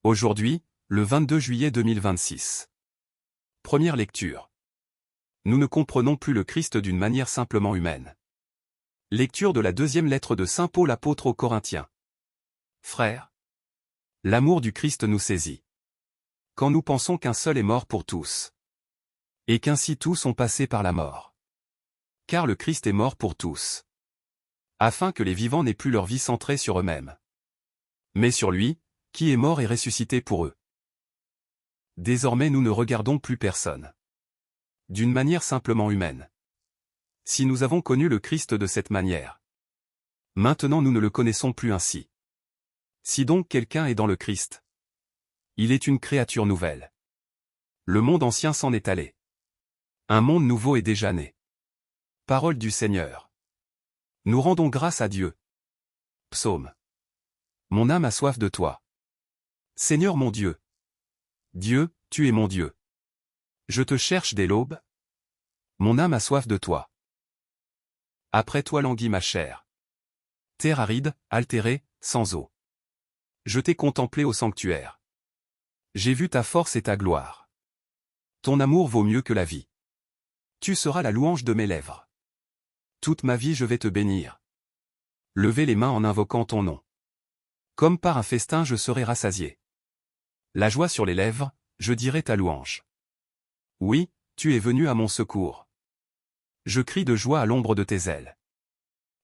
Aujourd'hui, le 22 juillet 2026. Première lecture. Nous ne comprenons plus le Christ d'une manière simplement humaine. Lecture de la deuxième lettre de Saint Paul apôtre aux Corinthiens. Frères, l'amour du Christ nous saisit. Quand nous pensons qu'un seul est mort pour tous, et qu'ainsi tous sont passés par la mort. Car le Christ est mort pour tous, afin que les vivants n'aient plus leur vie centrée sur eux-mêmes, mais sur lui, qui est mort et ressuscité pour eux. Désormais nous ne regardons plus personne d'une manière simplement humaine. Si nous avons connu le Christ de cette manière, maintenant nous ne le connaissons plus ainsi. Si donc quelqu'un est dans le Christ, il est une créature nouvelle. Le monde ancien s'en est allé. Un monde nouveau est déjà né. Parole du Seigneur. Nous rendons grâce à Dieu. Psaume. Mon âme a soif de toi. Seigneur mon Dieu. Dieu, tu es mon Dieu. Je te cherche dès l'aube. Mon âme a soif de toi. Après toi languit ma chair. Terre aride, altérée, sans eau. Je t'ai contemplé au sanctuaire. J'ai vu ta force et ta gloire. Ton amour vaut mieux que la vie. Tu seras la louange de mes lèvres. Toute ma vie je vais te bénir. Lever les mains en invoquant ton nom. Comme par un festin je serai rassasié. La joie sur les lèvres, je dirai ta louange. Oui, tu es venu à mon secours. Je crie de joie à l'ombre de tes ailes.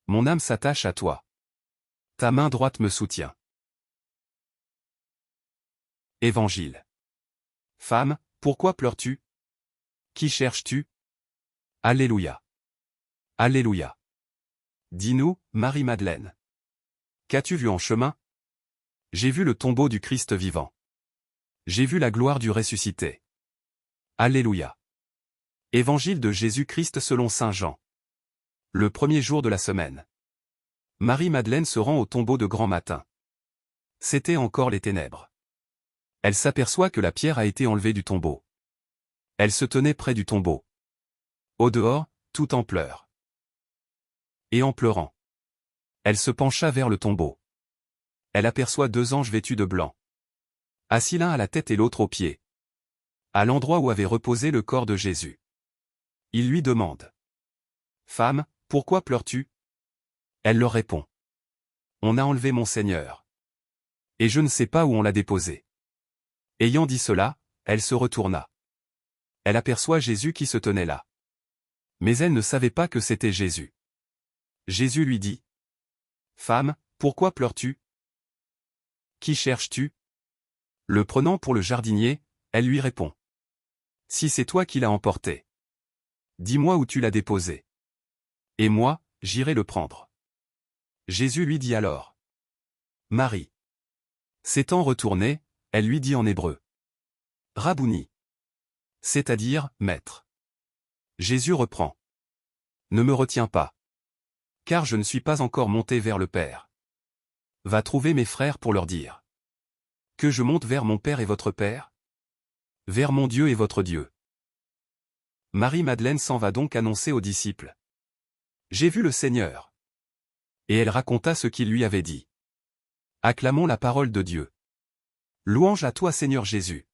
Mon âme s'attache à toi. Ta main droite me soutient. Évangile. Femme, pourquoi pleures-tu? Qui cherches-tu? Alléluia. Alléluia. Dis-nous, Marie-Madeleine. Qu'as-tu vu en chemin? J'ai vu le tombeau du Christ vivant. J'ai vu la gloire du ressuscité. Alléluia. Évangile de Jésus-Christ selon saint Jean. Le premier jour de la semaine. Marie-Madeleine se rend au tombeau de grand matin. C'était encore les ténèbres. Elle s'aperçoit que la pierre a été enlevée du tombeau. Elle se tenait près du tombeau. Au dehors, tout en pleurs. Et en pleurant, elle se pencha vers le tombeau. Elle aperçoit deux anges vêtus de blanc. Assis l'un à la tête et l'autre aux pieds. À l'endroit où avait reposé le corps de Jésus. Il lui demande. Femme, pourquoi pleures-tu? Elle leur répond. On a enlevé mon Seigneur. Et je ne sais pas où on l'a déposé. Ayant dit cela, elle se retourna. Elle aperçoit Jésus qui se tenait là. Mais elle ne savait pas que c'était Jésus. Jésus lui dit. Femme, pourquoi pleures-tu? Qui cherches-tu? Le prenant pour le jardinier, elle lui répond. Si c'est toi qui l'as emporté, dis-moi où tu l'as déposé. Et moi, j'irai le prendre. Jésus lui dit alors. Marie. S'étant retournée, elle lui dit en hébreu. Rabouni. C'est-à-dire, maître. Jésus reprend. Ne me retiens pas. Car je ne suis pas encore monté vers le Père. Va trouver mes frères pour leur dire. Que je monte vers mon Père et votre Père? Vers mon Dieu et votre Dieu. Marie-Madeleine s'en va donc annoncer aux disciples. J'ai vu le Seigneur. Et elle raconta ce qu'il lui avait dit. Acclamons la parole de Dieu. Louange à toi Seigneur Jésus.